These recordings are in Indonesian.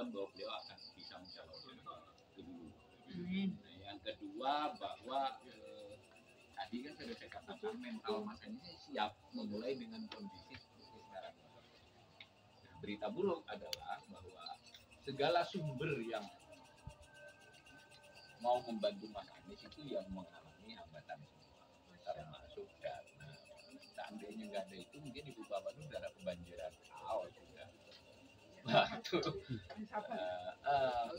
kemajuan bahwa beliau akan bisa mencalonkan kedua. Nah, yang kedua bahwa tadi kan sudah saya katakan mental Mas Anies siap memulai dengan kondisi seperti sekarang. Nah, berita buruk adalah bahwa segala sumber yang mau membantu Mas Anies itu yang mengalami hambatan semua, termasuk dana. Seandainya nggak ada itu, mungkin Ibu Bapak itu udah ada kebanjiran kaos sudah.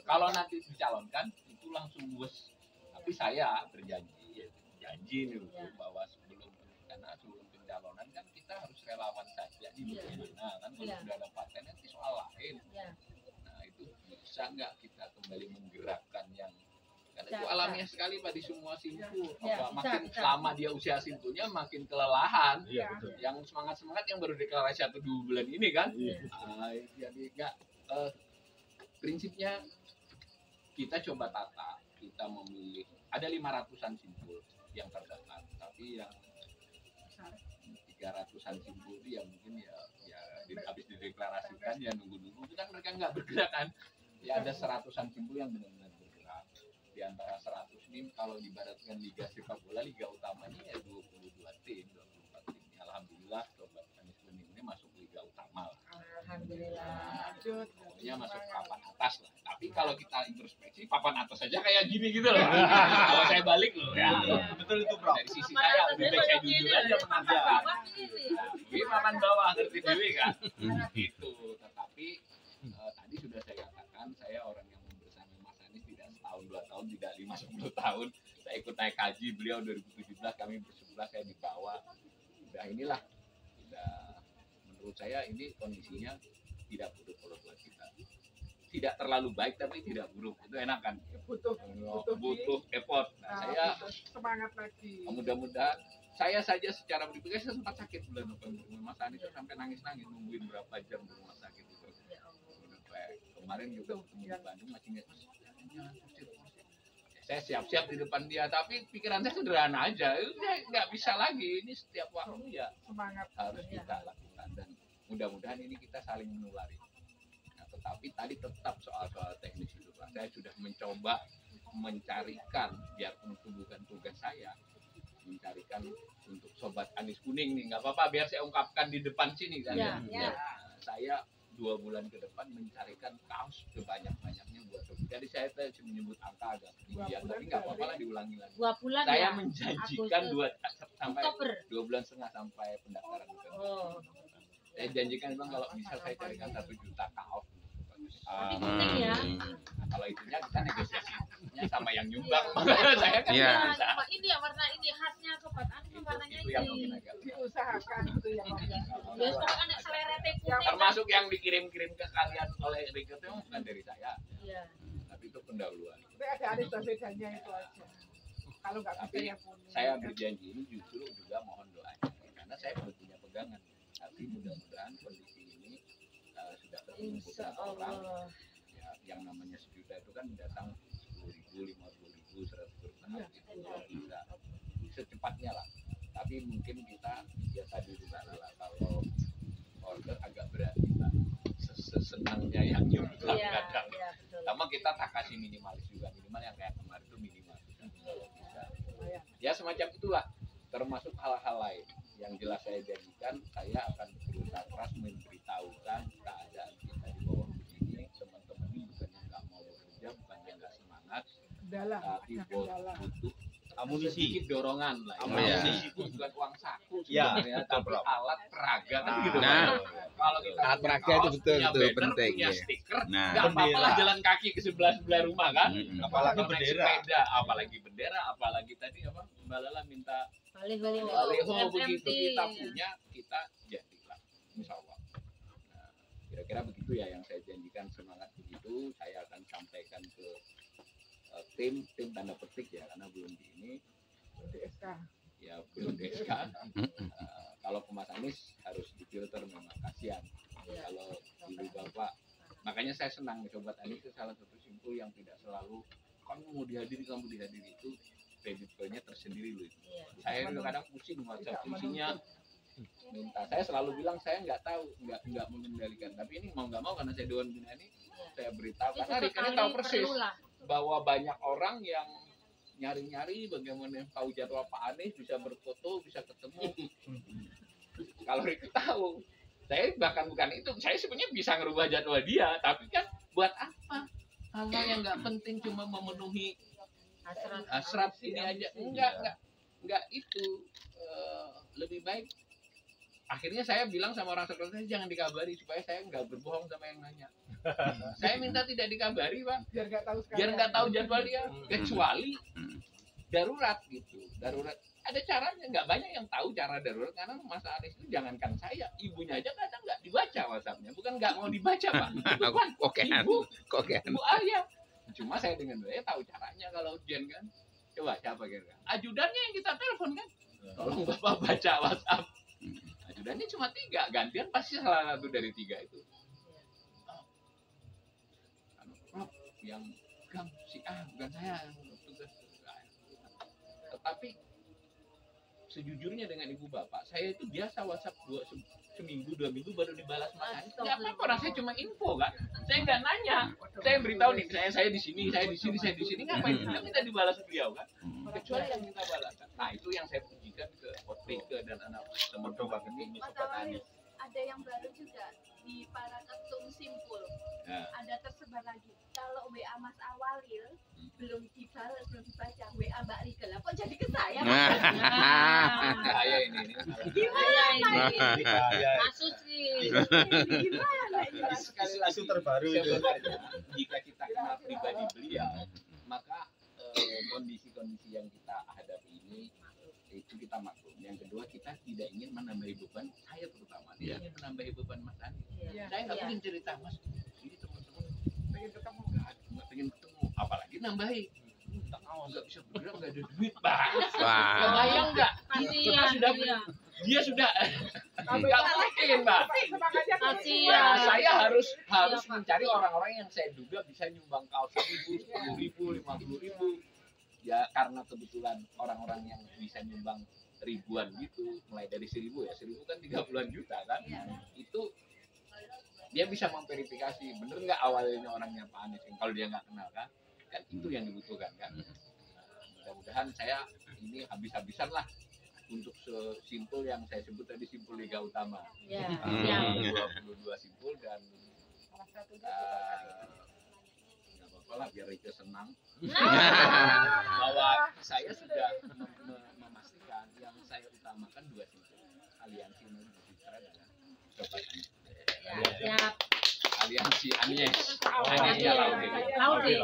Kalau nanti dicalonkan itu langsung luwes. Tapi saya berjanji, janji nih bahwa sebelum pencalonan kan kita harus relawan saja di mana kan kalau sudah ada paten nanti soal lain. Nah itu bisa nggak kita kembali menggerakkan yang karena itu alamiah sekali pada semua simpul. Makin lama dia usia simpulnya makin kelelahan. Yang semangat yang baru deklarasi 1-2 bulan ini kan. Jadi nggak prinsipnya kita coba tata, kita memilih ada 500-an simpul yang terdaftar, tapi yang 300-an simpul itu yang mungkin ya habis dideklarasikan ya nunggu-nunggu itu kan mereka nggak bergerak kan. Ya ada 100-an simpul yang benar-benar bergerak. Di antara 100 ini kalau dibaratkan liga sepak bola, liga utamanya ya 22 tim, 24 tim. Alhamdulillah Sobat Anies Kuning ini masuk liga utama lah. Alhamdulillah. Pokoknya masuk papan atas lah. Tapi kalau kita introspeksi, papan atas saja kayak gini gitu loh. Kalau saya balik loh ya. Betul itu bro. Dari sisi saya lebih baik saya jujur aja mengajar. Tapi papan bawah ngerti dewi kan. Gitu. Tetapi tadi sudah saya katakan saya orang yang bersama Mas Anies tidak setahun 2 tahun, tidak 5-10 tahun. Saya ikut naik haji beliau 2017, kami bersebelah, saya dibawa. Udah inilah. Menurut saya ini kondisinya tidak buruk kalau buat kita. Tidak terlalu baik tapi tidak buruk. Itu enak kan? Butuh effort. Nah, saya semangat lagi. Mudah-mudahan saya saja secara pribadi saya sempat sakit bulan November. Mas Anies sampai nangis-nangis nungguin berapa jam di rumah sakit itu. Kemarin juga ketemu di Bandung masih saya siap-siap di depan dia, tapi pikiran saya sederhana aja. Nggak bisa lagi. Ini setiap waktu ya semangat harus kita lakukan dan mudah-mudahan ini kita saling menulari. Nah, tetapi tadi tetap soal teknis itu Pak. Saya sudah mencoba mencarikan, biarpun itu bukan tugas saya, mencarikan untuk Sobat Anies Kuning nih. Nggak apa-apa, biar saya ungkapkan di depan sini kan. Saya 2 bulan ke depan mencarikan kaos sebanyak-banyaknya buat Sobat. Jadi saya menyebut angka agak ketinggian, tapi nggak apa-apa lah diulangi lagi. 2 bulan saya ya? menjanjikan 2 bulan setengah sampai pendaftaran. Saya janjikan bang kalau bisa saya carikan 1 juta kaos. Tapi penting ya. Nah, kalau itunya kita negosiasinya sama yang nyumbang. Saya kan ini ya warna ini khasnya Sobat Anies warnanya itu yang mungkin agak diusahakan itu yang biasa kan selerete putih. Termasuk yang dikirim-kirim ke kalian oleh Riket itu bukan dari saya. Iya. Tapi itu pendahuluan. Tapi ada bedanya itu aja. Kalau nggak bisa yang punya. Saya berjanji ini justru juga mohon doanya karena saya belum punya pegangan. Tapi mudah-mudahan kondisi ini sudah ketemu beberapa orang ya, yang namanya 1 juta itu kan datang 10.000, 50.000, 100 bertahap itu bisa secepatnya lah. Tapi mungkin kita ya tadi juga lah kalau order agak berat kita sesenangnya yang nyumbang kadang. Sama kita tak kasih minimalis juga, minimal yang kayak kemarin itu minimal kalau bisa. Ya semacam itulah, termasuk hal-hal lain yang jelas saya janjikan saya akan berusaha keras memberitahukan keadaan kita di bawah begini. Teman-teman ini bukannya nggak mau bekerja, bukannya nggak semangat, tapi butuh amunisi, sedikit dorongan lah. Amunisi itu bukan uang saku sebenarnya, tapi alat peraga kan gitu. Kalau kita alat peraga itu betul penting. Punya stiker, nggak apa-apa lah jalan kaki ke sebelah rumah kan. Apalagi bendera, apalagi tadi apa Mbak Lala minta baliho begitu kita punya, kita jadilah insya Allah. Nah, kira-kira begitu ya yang saya janjikan, semangat begitu saya akan sampaikan ke tim tanda petik ya karena belum di ini DSK ya belum DSK. Kalau ke Mas Anies harus difilter memang kasihan. Kalau ibu bapak, makanya saya senang Sobat Anies itu salah satu simpul yang tidak selalu kamu mau dihadiri itu kredit poinnya tersendiri loh. Saya kadang pusing baca isinya minta. Saya selalu bilang saya nggak tahu, nggak mengendalikan. Tapi ini mau nggak mau karena saya Dewan Pembina ini saya beritahu karena Rika ini tahu persis bahwa banyak orang yang nyari-nyari bagaimana tahu jadwal Pak Anies, bisa berfoto, bisa ketemu. Kalau Rika tahu, saya bahkan bukan itu. Saya sebenarnya bisa ngerubah jadwal dia, tapi kan buat apa? Hal-hal yang nggak penting cuma memenuhi hasrat ini aja. Enggak itu. Lebih baik. Akhirnya saya bilang sama orang sekretaris jangan dikabari supaya saya nggak berbohong sama yang nanya. Saya minta tidak dikabari, Pak. Biar nggak tahu jadwal dia. Kecuali darurat gitu. Darurat. Ada caranya, nggak banyak yang tahu cara darurat karena Mas Anies itu jangankan saya, ibunya aja kadang nggak dibaca WhatsApp-nya. Bukan nggak mau dibaca, Pak. Bukan. Ibu ayah. Cuma saya dengan saya tahu caranya kalau ujian kan. Coba siapa kira? Ajudannya yang kita telepon kan. Tolong Bapak baca WhatsApp. Ajudannya cuma 3, gantian pasti salah satu dari 3 itu. Yang pegang si A, bukan saya yang tugas. Tetapi sejujurnya dengan ibu bapak, saya itu biasa WhatsApp seminggu 2 minggu baru dibalas Mas Anies. Nggak apa-apa, orang saya cuma info kan. Saya nggak nanya. Saya beritahu nih, saya di sini, saya di sini. Ngapain kita minta dibalas beliau kan? Kecuali yang minta balasan. Nah itu yang saya pujikan ke Rika dan anak teman-teman ini Sobat Anies. Ada yang baru juga di para ketum simpul. Nah. Ada tersebar lagi. Kalau WA Mas Awalil belum dibalas, belum dibaca, WA Mbak Rika lah kok jadi ke saya? Saya ini. Gimana ini? Kasus sih. Gimana ini? Sekali lagi terbaru sebenarnya jika kita kenal pribadi beliau, maka kondisi-kondisi yang kita hadapi ini itu kita maklum. Yang kedua, kita tidak ingin menambahi beban, saya terutama tidak ingin menambahi beban Mas Anies. Saya nggak ingin cerita Mas, ini teman-teman pengen ketemu, nggak pengen ketemu, apalagi nambahi. Nggak bisa bergerak, nggak ada duit, kebayang nggak? Dia sudah nggak mungkin, Mbak. Saya harus mencari orang-orang yang saya duga bisa nyumbang kaos 1.000, 10.000, 50.000. Ya karena kebetulan orang-orang yang bisa nyumbang ribuan gitu, mulai dari 1.000 ya, 1.000 kan 30-an juta kan, itu dia bisa memverifikasi bener nggak awalnya orangnya Pak Anies, kalau dia nggak kenal kan itu yang dibutuhkan kan. Mudah-mudahan saya ini habis-habisan lah untuk sesimpul yang saya sebut tadi, simpul Liga Utama. 22 simpul dan lah biar Rika senang bahwa saya sudah memastikan yang saya utamakan 2 simpul, aliansi Nurul Citra dan Sobat Anies. Aliansi Anies Laude.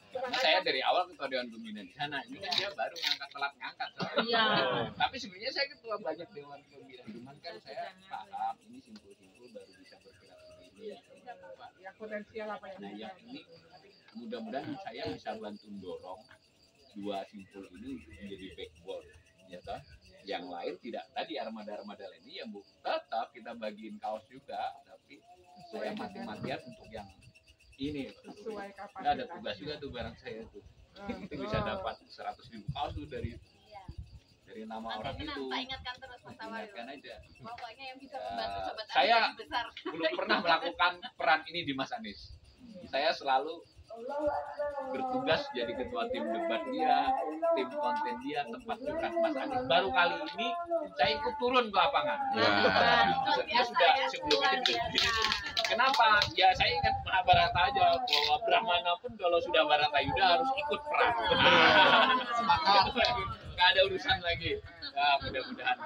Karena saya dari awal ketua Dewan Pembina di sana, ini kan dia baru telat ngangkat. Tapi sebenarnya saya ketua banyak Dewan Pembina, cuman kan saya paham ini simpul-simpul baru bisa bergerak begini. Yang potensial apa yang? Nah yang ini mudah-mudahan saya bisa bantu dorong 2 simpul ini menjadi backbone, ya toh. Yang lain tidak, tadi armada-armada ini yang tetap kita bagiin kaos juga, tapi saya mati-matian untuk yang ini. Sesuai kapasitas. Ada tugas juga tuh barang saya tuh. Itu bisa dapat 100.000 kaos tuh dari nama orang itu. Pak ingatkan terus Mas Awalil. Ingatkan aja. Pokoknya yang bisa membantu Sobat Anies saya lebih besar. belum pernah melakukan peran ini di Mas Anies. Saya selalu bertugas jadi ketua tim debat dia, tim konten dia, tempat curhat Mas Anies. Baru kali ini saya ikut turun ke lapangan. Maksudnya sudah sebelum ini. Kenapa? Ya saya ingat Mahabharata aja, bahwa Brahmana pun kalau sudah Baratayuda harus ikut perang. Maka nggak ada urusan lagi. Nah, mudah-mudahan.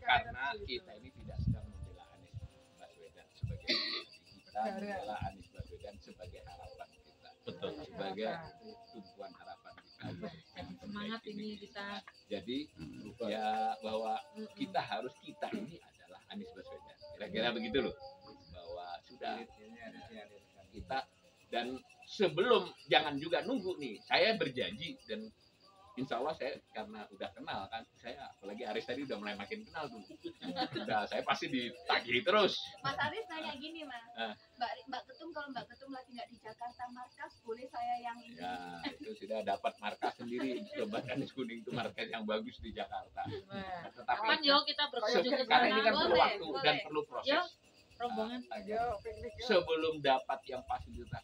Karena kita ini tidak sedang membela Anies Baswedan sebagai kita membela Anies Baswedan sebagai harapan kita. Betul. Sebagai tumpuan harapan kita. Semangat ini kita. Jadi ya bahwa kita ini adalah Anies Baswedan. Kira-kira begitu loh. Bahwa sudah kita, dan sebelum, jangan juga nunggu nih. Saya berjanji dan insya Allah saya karena udah kenal kan, saya apalagi Aris tadi udah mulai makin kenal tuh. Udah saya pasti ditagih terus. Mas Aris nanya gini mas, Mbak Ketum kalau Mbak Ketum lagi nggak di Jakarta markas, boleh saya yang ini? Ya itu sudah dapat markas sendiri. Sobat Anies Kuning itu markas yang bagus di Jakarta. Nah, Tetapi kapan yo kita berkunjung ke karena ini sana? kan perlu Boleh, waktu boleh. dan perlu proses. Yo, rombongan. Yo, piknik yo. Sebelum dapat yang fasilitas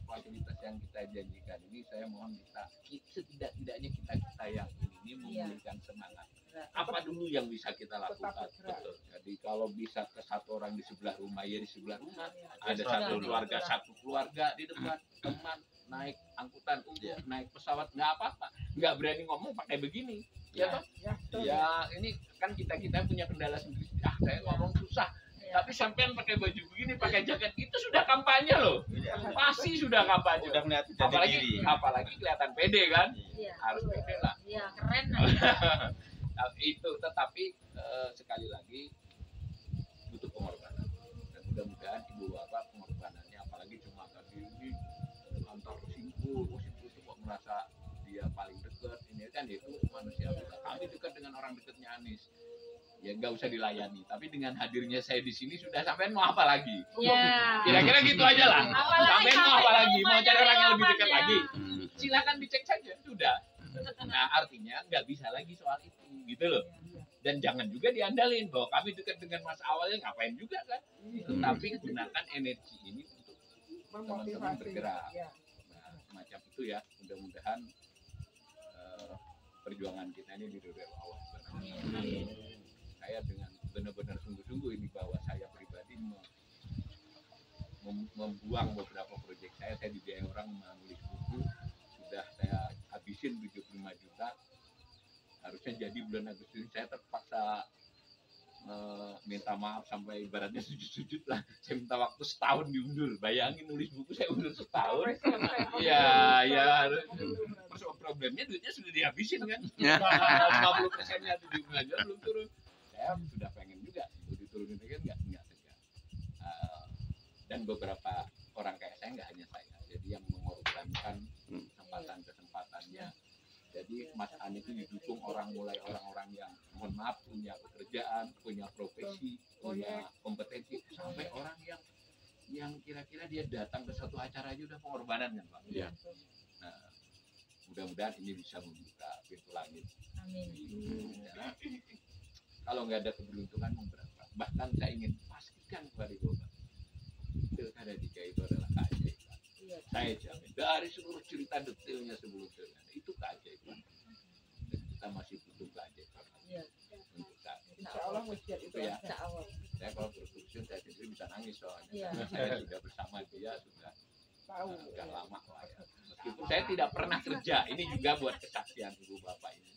yang kita janjikan ini, saya mohon kita setidak-tidaknya kita yang ini memberikan semangat. Apa dulu yang bisa kita lakukan? Betul. Jadi kalau bisa ke satu orang di sebelah rumah, ya di sebelah rumah. Ada satu keluarga di depan, teman naik angkutan umum, naik pesawat, nggak apa-apa. Nggak berani ngomong pakai begini. Ya toh? Ya, betul. Ya ini kan kita punya kendala sendiri. Saya ngomong susah. Tapi sampean pakai baju begini, pakai jaket itu sudah kampanye loh. Pasti sudah kampanye. Udah kelihatan jati diri. Apalagi kelihatan pede kan? Iya. Harus pede lah. Iya, keren. Itu tetapi sekali lagi butuh pengorbanan. Dan mudah-mudahan ibu bapak pengorbanannya, apalagi cuma tadi ini antar simpul itu kok merasa dia paling dekat. Ini kan itu manusia. Kami dekat dengan orang dekatnya Anies. Ya nggak usah dilayani, tapi dengan hadirnya saya di sini sudah sampean mau apa lagi? Iya. Kira-kira gitu aja lah. Sampean mau apa lagi? Mau cari orang yang lebih dekat ya. lagi? Silakan dicek saja, sudah. Nah artinya nggak bisa lagi soal itu, gitu loh. Dan jangan juga diandalin bahwa kami dekat dengan Mas Awalnya, ngapain juga kan? Tetapi gunakan energi ini untuk teman-teman bergerak. Ya. Nah semacam itu ya. Mudah-mudahan perjuangan kita ini didorong Allah. Saya dengan benar-benar sungguh-sungguh ini bahwa saya pribadi membuang beberapa proyek saya dibiayai orang menulis buku, sudah saya habisin 75 juta, harusnya jadi bulan Agustus. Saya terpaksa minta maaf sampai ibaratnya sujud-sujud lah, saya minta waktu setahun diundur. Bayangin nulis buku saya undur setahun. Ya problemnya duitnya sudah dihabisin kan, 50%-nya 75 juta belum turun. Saya sudah pengen juga diturunin kan, nggak tega. Dan beberapa orang kayak saya, nggak hanya saya, jadi yang mengorbankan kesempatan-kesempatannya. Jadi Mas Anies itu didukung mulai orang-orang yang mohon maaf punya pekerjaan, punya profesi, punya kompetensi, sampai orang yang kira-kira dia datang ke suatu acara aja udah pengorbanan kan Pak. Iya. Nah, mudah-mudahan ini bisa membuka pintu langit. Amin. Ya. Kalau nggak ada keberuntungan berapa? Bahkan saya ingin pastikan kepada Bapak, pilkada DKI itu adalah keajaiban. Saya jamin dari seluruh cerita detailnya sebelum pilkada itu keajaiban. Dan kita masih butuh keajaiban untuk saat ini. Insya Allah masjid itu Ya. ada. Saya kalau berkursi saya sendiri bisa nangis soalnya. Iya. Karena saya sudah bersama dia sudah Tahu. agak lama lah ya. Meskipun saya tidak pernah kerja, ini juga buat kesaksian ibu bapak ini.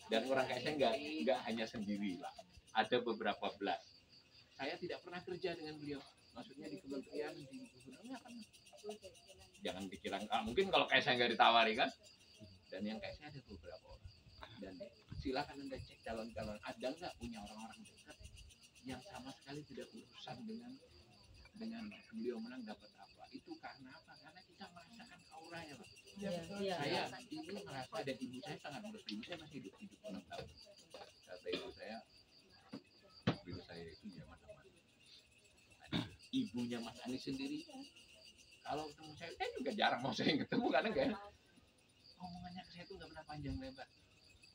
Dan orang kayak saya nggak hanya sendiri lah, ada beberapa belas. Saya tidak pernah kerja dengan beliau, maksudnya di kementerian, di gubernurnya kan. Jangan dikira, mungkin kalau kayak saya nggak ditawari kan. Dan yang kayak saya ada beberapa orang. Dan silakan Anda cek calon-calon, ada nggak punya orang-orang dekat yang sama sekali tidak urusan dengan beliau menang dapat apa? Itu karena apa? Karena kita merasakan auranya, Pak. Saya ini merasa, dan ibu saya sangat merasa, ibu saya masih hidup 6 tahun. Kata ibu saya itu ya macam-macam. Ibunya Mas Anies sendiri, kalau ketemu saya juga jarang mau saya ketemu karena enggak omongannya ke saya itu nggak pernah panjang lebar.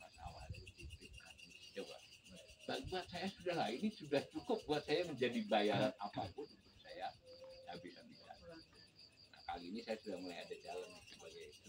Mas Awal titik coba. Buat saya sudah lah, ini sudah cukup buat saya menjadi bayaran apapun untuk saya bisa. Nah kali ini saya sudah mulai ada jalan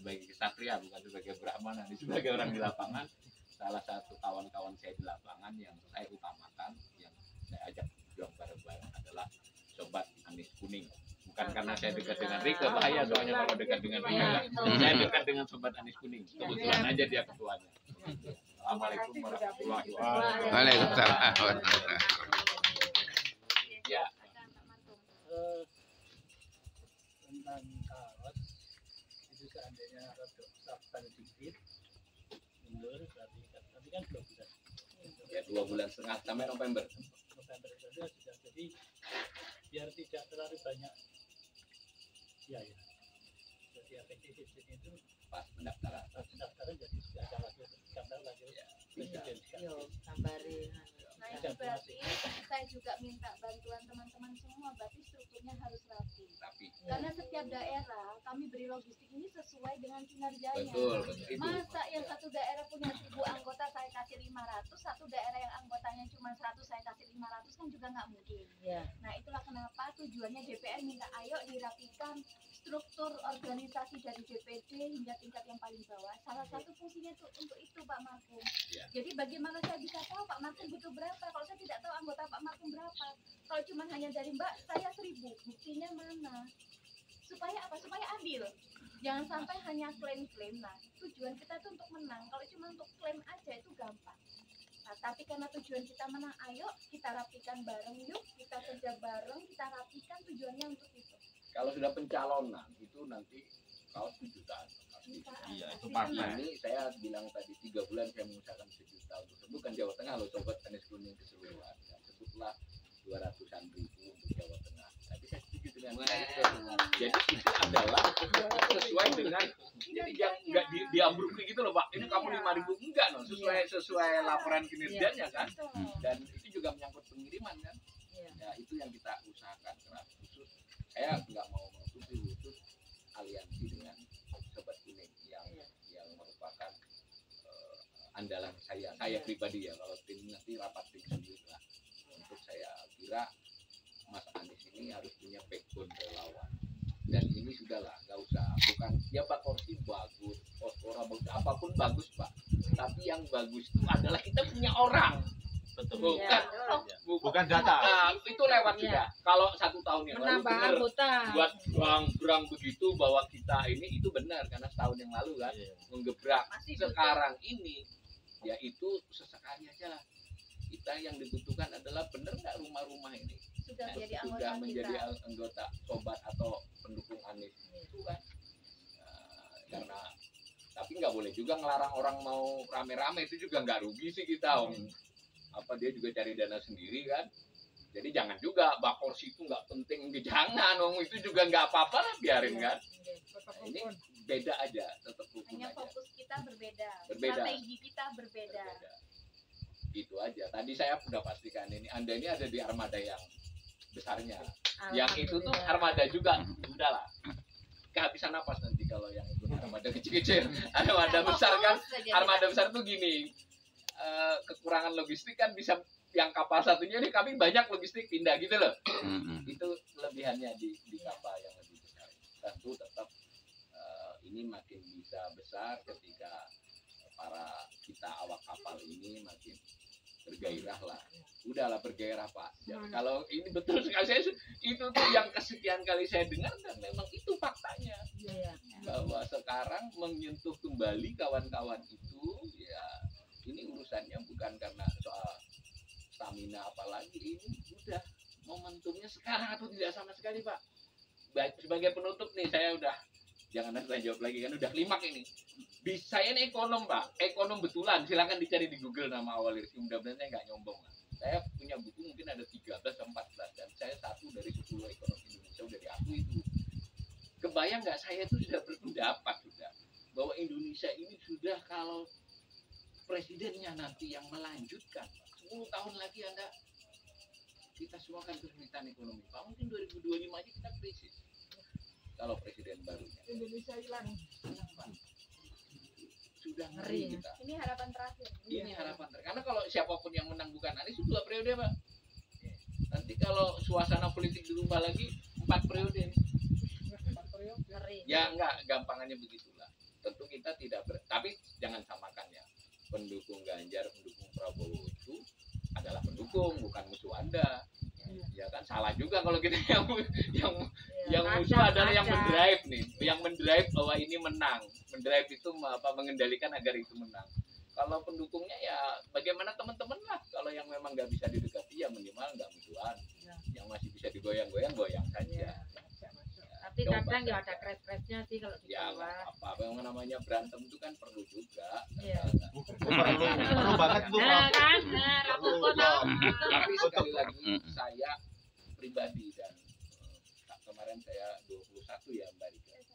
sebagai kesatria, bukan sebagai Brahman, nanti sebagai orang di lapangan. Salah satu kawan-kawan saya di lapangan yang saya utamakan, yang saya ajak berjuang bareng-bareng adalah Sobat Anies Kuning. Bukan karena saya dekat dengan Rika, bahaya soalnya kalau dekat dengan Rika. Saya dekat dengan Sobat Anies Kuning, kebetulan aja dia ketuanya. Assalamualaikum warahmatullahi wabarakatuh. Waalaikumsalam. Ya. Tentang kaos itu seandainya ada daftar sedikit mundur tapi kan 2 bulan. Ya 2 bulan setengah sampai November Itu sudah, jadi biar tidak terlalu banyak ya jadi dia PCC itu pas pendaftaran. pendaftaran jadi sudah ada lagi gambar lagi presiden. Yo, gambari. Nah itu berarti saya juga minta bantuan teman-teman semua, berarti strukturnya harus rapi. Tapi Karena setiap daerah kami beri logistik ini sesuai dengan kinerjanya. betul itu. Masa yang satu daerah punya 1000 anggota saya kasih 500, satu daerah yang anggotanya cuma 100 saya kasih 500 kan juga nggak mungkin. Ya. Nah itulah kenapa tujuannya DPR minta ayo dirapikan struktur organisasi dari DPD hingga tingkat yang paling bawah. Salah satu fungsinya tuh untuk itu Pak Markum. Ya. Jadi bagaimana saya bisa tahu Pak Markum butuh berapa kalau saya tidak tahu anggota Pak Markum berapa. Kalau cuma hanya dari Mbak saya 1000, buktinya mana? Supaya apa? Supaya adil. Jangan sampai hanya klaim-klaim. Nah, tujuan kita itu untuk menang. Kalau cuma untuk klaim aja itu gampang. Nah, tapi karena tujuan kita menang, ayo kita rapikan bareng yuk, kita kerja bareng, kita rapikan tujuannya untuk itu. Kalau sudah pencalonan itu nanti kaos 7 jutaan. Iya, itu Pasti pasti. Nah, ini saya bilang tadi 3 bulan saya mengusahakan 1 juta untuk sembuh kan Jawa Tengah loh sobat tenis kuning keseluruhan. Ya, sebutlah 200-an ribu untuk Jawa Tengah. Tapi saya setuju dengan itu. Jadi itu adalah sesuai dengan jadi yang nggak diambruki gitu loh Pak. Ini kamu 5.000 enggak loh sesuai laporan kinerjanya kan. Dan itu juga menyangkut pengiriman kan. Ya itu yang kita usahakan keras khusus. Saya nggak mau menutupi khusus aliansi dengan sobat kuning yang merupakan andalan saya pribadi ya. Kalau tim nanti rapat tim sendiri lah. Untuk saya kira Mas Anies ini harus punya backbone relawan. Dan ini sudahlah, nggak usah. Bukan ya Pak Korsi bagus, Pospora bagus, apapun bagus Pak. Tapi yang bagus itu adalah kita punya orang. Betul. Bukan data. Nah, itu lewat juga. Kalau 1 tahun yang lalu Menambah benar anggota. buat berang begitu bahwa kita ini itu benar karena setahun yang lalu kan menggebrak. Masih Sekarang ini ya itu sesekali aja lah. Kita yang dibutuhkan adalah benar nggak rumah-rumah ini sudah jadi sudah anggota menjadi kita. anggota sobat atau pendukung Anies itu kan. Karena tapi nggak boleh juga ngelarang orang mau rame-rame, itu juga nggak rugi sih kita om. Apa dia juga cari dana sendiri kan. Jadi jangan juga Bakorsi itu nggak penting, jangan om, itu juga nggak apa-apa lah, biarin kan. Tetap Nah, ini rukun. beda aja, tetap rukun Hanya aja. fokus kita berbeda. Berbeda. Strategi kita berbeda. Itu aja. Tadi saya udah pastikan ini Anda ini ada di armada yang besarnya. Yang itu tuh armada juga. Udahlah. Kehabisan napas nanti kalau yang itu armada kecil-kecil. Armada besar kan. Fokus saja Armada kita. besar tuh gini. Kekurangan logistik kan bisa yang kapal satunya ini kami banyak logistik pindah gitu loh. Itu kelebihannya di kapal yang lebih besar. Tentu tetap ini makin bisa besar ketika para kita awak kapal ini makin bergairah lah. Udahlah bergairah Pak. Kalau ini betul sekali saya itu tuh yang kesekian kali saya dengar dan memang itu faktanya. Bahwa sekarang menyentuh kembali kawan-kawan itu ya ini urusannya bukan karena soal stamina apalagi, ini udah momentumnya sekarang atau tidak sama sekali Pak. Baik, sebagai penutup nih saya udah jangan nanti saya jawab lagi kan udah klimak ini. Saya ini ekonom Pak, ekonom betulan, silakan dicari di Google nama awal Rizky, mudah-mudahan saya nggak nyombong lah. Saya punya buku mungkin ada 13 atau 14 dan saya 1 dari 10 ekonom Indonesia udah diakui itu. Kebayang nggak saya itu sudah berpendapat sudah bahwa Indonesia ini sudah kalau presidennya nanti yang melanjutkan 10 tahun lagi Anda kita semua akan kesulitan ekonomi Pak, mungkin 2025 aja kita krisis kalau presiden barunya. Indonesia hilang. Sudah ngeri kita. Ini harapan terakhir. Ini harapan karena kalau siapapun yang menang bukan Anies itu 2 periode Pak. Nanti kalau suasana politik dirubah lagi 4 periode. Ya enggak, gampangannya begitulah. Tentu kita tidak tapi jangan samakan ya. Pendukung Ganjar, pendukung Prabowo itu adalah pendukung, bukan musuh Anda. Ya kan salah juga kalau kita yang musuh adalah yang mendrive nih, yang mendrive bahwa ini menang. Mendrive itu mengendalikan agar itu menang. Kalau pendukungnya ya bagaimana teman-teman lah. Kalau yang memang nggak bisa didekati ya minimal nggak musuhan. Yang masih bisa digoyang-goyang goyang saja. Tapi kadang ya ada crash-crashnya sih kalau di Ya bawah. nggak apa-apa, yang namanya berantem itu kan perlu juga. Iya. Perlu banget Bu. Nah kan, rambut kono. Tapi sekali lagi saya pribadi dan kemarin saya 21 ya Mbak Rika.